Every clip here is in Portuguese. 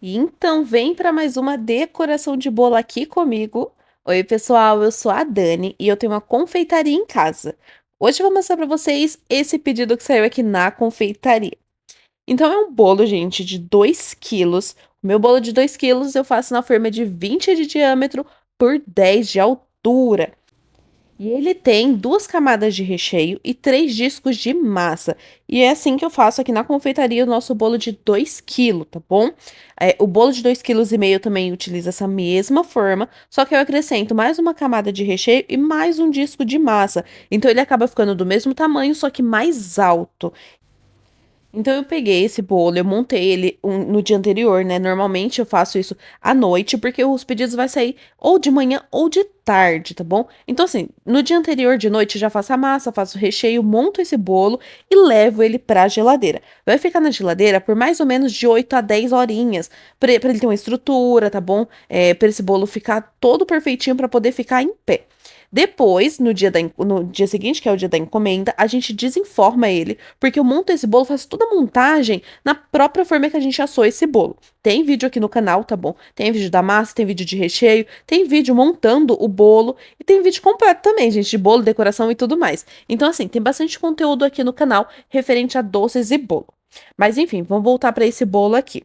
Então, vem para mais uma decoração de bolo aqui comigo. Oi, pessoal, eu sou a Dani e eu tenho uma confeitaria em casa. Hoje eu vou mostrar para vocês esse pedido que saiu aqui na confeitaria. Então, é um bolo, gente, de 2 quilos. O meu bolo de 2 quilos eu faço na forma de 20 de diâmetro por 10 de altura. E ele tem 2 camadas de recheio e 3 discos de massa. E é assim que eu faço aqui na confeitaria o nosso bolo de 2 quilos, tá bom? O bolo de 2,5 kg também utiliza essa mesma forma, só que eu acrescento mais uma camada de recheio e mais um disco de massa. Então ele acaba ficando do mesmo tamanho, só que mais alto. Então eu peguei esse bolo, eu montei ele no dia anterior, né? Normalmente eu faço isso à noite, porque os pedidos vai sair ou de manhã ou de tarde, tá bom? Então assim, no dia anterior de noite eu já faço a massa, faço o recheio, monto esse bolo e levo ele pra geladeira. Vai ficar na geladeira por mais ou menos de 8 a 10 horinhas, pra ele ter uma estrutura, tá bom? Pra esse bolo ficar todo perfeitinho pra poder ficar em pé. Depois, no dia seguinte, que é o dia da encomenda, a gente desenforma ele, porque eu monto esse bolo, faço toda a montagem na própria forma que a gente assou esse bolo. Tem vídeo aqui no canal, tá bom? Tem vídeo da massa, tem vídeo de recheio, tem vídeo montando o bolo e tem vídeo completo também, gente, de bolo, decoração e tudo mais. Então, assim, tem bastante conteúdo aqui no canal referente a doces e bolo. Mas enfim, vamos voltar para esse bolo aqui.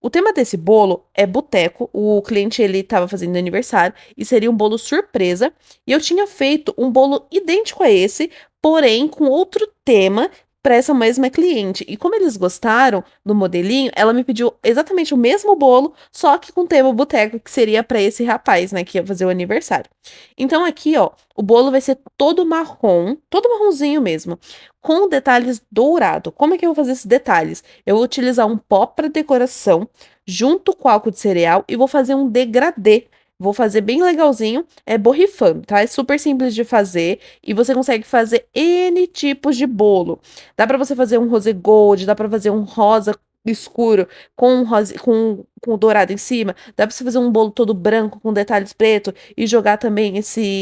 O tema desse bolo é boteco. O cliente ele estava fazendo aniversário e seria um bolo surpresa. E eu tinha feito um bolo idêntico a esse, porém com outro tema para essa mesma cliente. E como eles gostaram do modelinho, ela me pediu exatamente o mesmo bolo, só que com tema boteco, que seria para esse rapaz, né, que ia fazer o aniversário. Então aqui, ó, o bolo vai ser todo marrom, todo marronzinho mesmo, com detalhes dourado. Como é que eu vou fazer esses detalhes? Eu vou utilizar um pó para decoração, junto com álcool de cereal, e vou fazer um degradê. Vou fazer bem legalzinho, borrifando, tá? É super simples de fazer e você consegue fazer N tipos de bolo. Dá pra você fazer um rose gold, dá pra fazer um rosa escuro com dourado em cima. Dá pra você fazer um bolo todo branco com detalhes preto e jogar também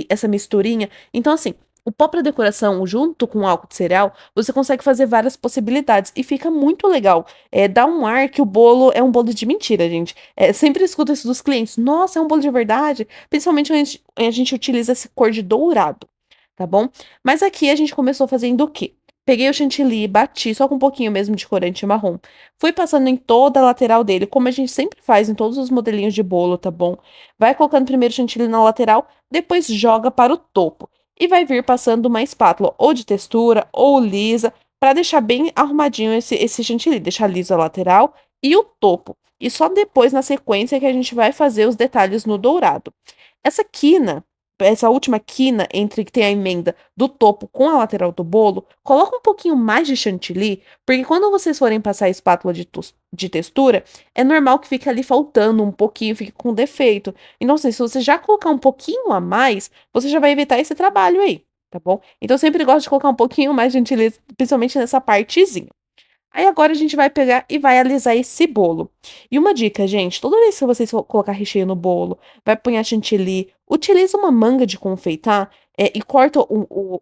essa misturinha. Então, assim, o pó para decoração junto com o álcool de cereal, você consegue fazer várias possibilidades e fica muito legal. Dá um ar que o bolo é um bolo de mentira, gente. Sempre escuto isso dos clientes. Nossa, é um bolo de verdade. Principalmente a gente utiliza esse cor de dourado, tá bom? Mas aqui a gente começou fazendo o quê? Peguei o chantilly, bati só com um pouquinho mesmo de corante marrom. Fui passando em toda a lateral dele, como a gente sempre faz em todos os modelinhos de bolo, tá bom? Vai colocando primeiro o chantilly na lateral, depois joga para o topo. E vai vir passando uma espátula ou de textura ou lisa, para deixar bem arrumadinho esse chantilly. Deixar liso a lateral e o topo. E só depois, na sequência, que a gente vai fazer os detalhes no dourado. Essa quina, essa última quina entre que tem a emenda do topo com a lateral do bolo, coloca um pouquinho mais de chantilly, porque quando vocês forem passar a espátula de textura, é normal que fique ali faltando um pouquinho, fique com defeito. Então, assim, se você já colocar um pouquinho a mais, você já vai evitar esse trabalho aí, tá bom? Então, eu sempre gosto de colocar um pouquinho mais de chantilly, principalmente nessa partezinha. Aí agora a gente vai pegar e vai alisar esse bolo. E uma dica, gente, toda vez que vocês for colocar recheio no bolo, vai pôr chantilly, utiliza uma manga de confeitar e corta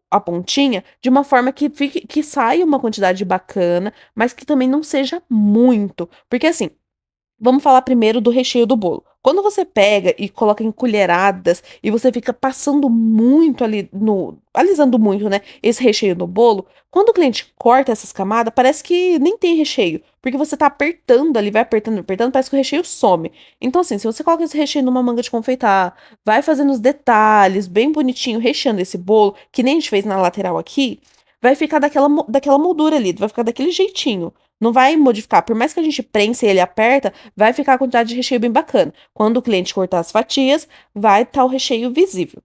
a pontinha de uma forma que saia uma quantidade bacana, mas que também não seja muito. Porque assim, vamos falar primeiro do recheio do bolo. Quando você pega e coloca em colheradas e você fica passando muito ali no, alisando muito, né, esse recheio no bolo, quando o cliente corta essas camadas, parece que nem tem recheio, porque você tá apertando ali, vai apertando, apertando, parece que o recheio some. Então assim, se você coloca esse recheio numa manga de confeitar, vai fazendo os detalhes bem bonitinho, recheando esse bolo, que nem a gente fez na lateral aqui, vai ficar daquela moldura ali, vai ficar daquele jeitinho. Não vai modificar. Por mais que a gente prense e ele aperta, vai ficar a quantidade de recheio bem bacana. Quando o cliente cortar as fatias, vai estar o recheio visível.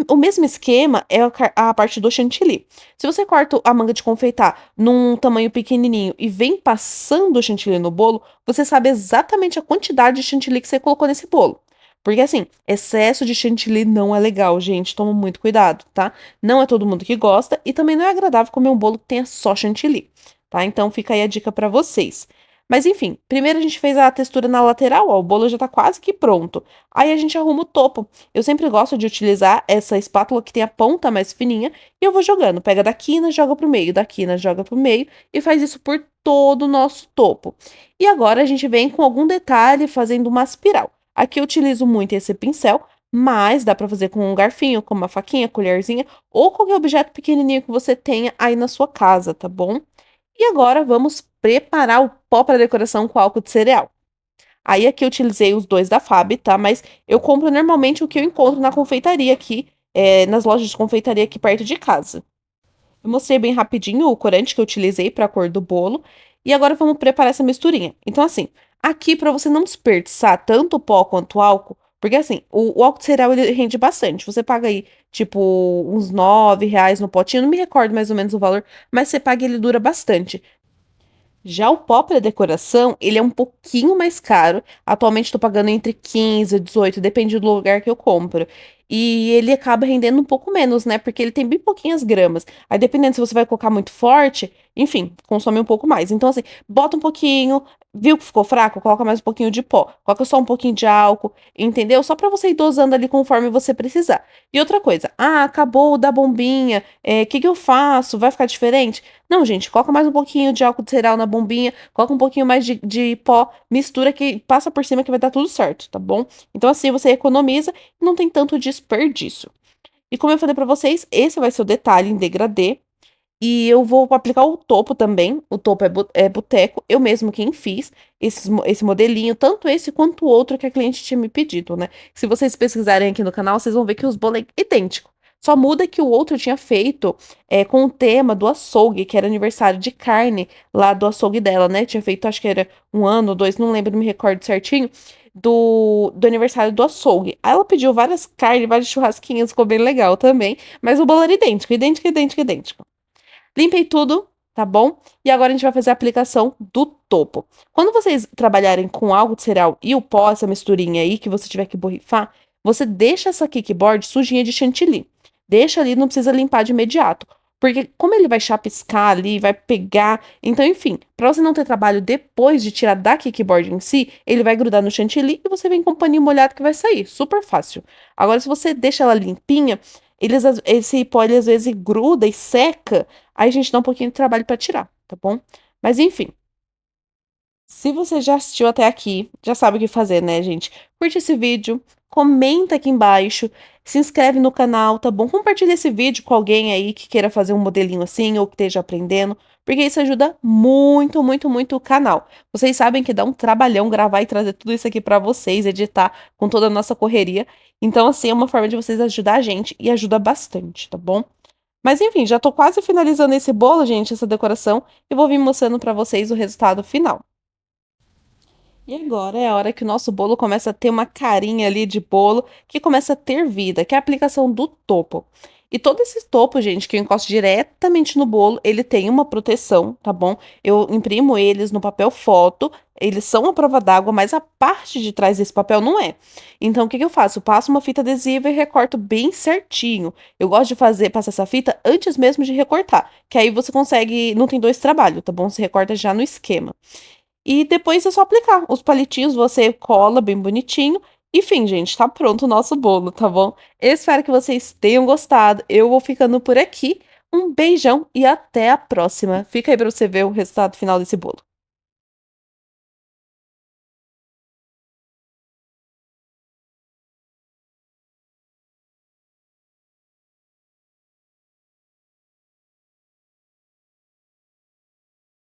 O mesmo esquema é a parte do chantilly. Se você corta a manga de confeitar num tamanho pequenininho e vem passando o chantilly no bolo, você sabe exatamente a quantidade de chantilly que você colocou nesse bolo. Porque assim, excesso de chantilly não é legal, gente. Toma muito cuidado, tá? Não é todo mundo que gosta e também não é agradável comer um bolo que tenha só chantilly, tá? Então fica aí a dica pra vocês. Mas enfim, primeiro a gente fez a textura na lateral, ó, o bolo já tá quase que pronto. Aí a gente arruma o topo. Eu sempre gosto de utilizar essa espátula que tem a ponta mais fininha e eu vou jogando. Pega da quina, joga pro meio, da quina, joga pro meio e faz isso por todo o nosso topo. E agora a gente vem com algum detalhe fazendo uma espiral. Aqui eu utilizo muito esse pincel, mas dá pra fazer com um garfinho, com uma faquinha, colherzinha ou qualquer objeto pequenininho que você tenha aí na sua casa, tá bom? E agora vamos preparar o pó para decoração com álcool de cereal. Aí aqui eu utilizei os dois da Fab, tá? Mas eu compro normalmente o que eu encontro na confeitaria aqui, nas lojas de confeitaria aqui perto de casa. Eu mostrei bem rapidinho o corante que eu utilizei para a cor do bolo. E agora vamos preparar essa misturinha. Então, assim, aqui para você não desperdiçar tanto o pó quanto o álcool, porque assim, o álcool de cereal ele rende bastante. Você paga aí, tipo, uns R$ 9 no potinho, não me recordo mais ou menos o valor, mas você paga e ele dura bastante. Já o pó para decoração, ele é um pouquinho mais caro. Atualmente estou pagando entre 15 e 18, depende do lugar que eu compro. E ele acaba rendendo um pouco menos, né? Porque ele tem bem pouquinhas gramas. Aí, dependendo se você vai colocar muito forte, enfim, consome um pouco mais. Então, assim, bota um pouquinho, viu que ficou fraco? Coloca mais um pouquinho de pó. Coloca só um pouquinho de álcool, entendeu? Só para você ir dosando ali conforme você precisar. E outra coisa, acabou o da bombinha, o que que eu faço? Vai ficar diferente? Não, gente, coloca mais um pouquinho de álcool de cereal na bombinha, coloca um pouquinho mais de pó, mistura que passa por cima que vai dar tudo certo, tá bom? Então assim você economiza e não tem tanto desperdício. E como eu falei pra vocês, esse vai ser o detalhe em degradê. E eu vou aplicar o topo também. O topo é boteco, eu mesmo quem fiz esse modelinho, tanto esse quanto o outro que a cliente tinha me pedido, né? Se vocês pesquisarem aqui no canal, vocês vão ver que os bolos é idêntico. Só muda que o outro eu tinha feito com o tema do açougue, que era aniversário de carne lá do açougue dela, né? Tinha feito, acho que era um ano, dois, não lembro, não me recordo certinho, do aniversário do açougue. Aí ela pediu várias carnes, vários churrasquinhos, ficou bem legal também. Mas o bolo era idêntico, idêntico, idêntico, idêntico. Limpei tudo, tá bom? E agora a gente vai fazer a aplicação do topo. Quando vocês trabalharem com algo de cereal e o pó, essa misturinha aí que você tiver que borrifar, você deixa essa kickboard sujinha de chantilly. Deixa ali, não precisa limpar de imediato. Porque como ele vai chapiscar ali, vai pegar, então enfim, para você não ter trabalho depois de tirar da kickboard em si, ele vai grudar no chantilly e você vem com um paninho molhado que vai sair, super fácil. Agora se você deixa ela limpinha, esse pó ele às vezes gruda e seca. Aí a gente dá um pouquinho de trabalho pra tirar, tá bom? Mas enfim, se você já assistiu até aqui, já sabe o que fazer, né, gente? Curte esse vídeo, comenta aqui embaixo, se inscreve no canal, tá bom? Compartilha esse vídeo com alguém aí que queira fazer um modelinho assim ou que esteja aprendendo, porque isso ajuda muito, muito, muito o canal. Vocês sabem que dá um trabalhão gravar e trazer tudo isso aqui pra vocês, editar com toda a nossa correria. Então, assim, é uma forma de vocês ajudar a gente e ajuda bastante, tá bom? Mas enfim, já tô quase finalizando esse bolo, gente, essa decoração, e vou vir mostrando pra vocês o resultado final. E agora é a hora que o nosso bolo começa a ter uma carinha ali de bolo, que começa a ter vida, que é a aplicação do topo. E todo esse topo, gente, que eu encosto diretamente no bolo, ele tem uma proteção, tá bom? Eu imprimo eles no papel foto, eles são à prova d'água, mas a parte de trás desse papel não é. Então, o que que eu faço? Eu passo uma fita adesiva e recorto bem certinho. Eu gosto de passar essa fita antes mesmo de recortar, que aí você consegue, não tem dois trabalhos, tá bom? Você recorta já no esquema. E depois é só aplicar. Os palitinhos você cola bem bonitinho. Enfim, gente, tá pronto o nosso bolo, tá bom? Eu espero que vocês tenham gostado. Eu vou ficando por aqui. Um beijão e até a próxima. Fica aí pra você ver o resultado final desse bolo.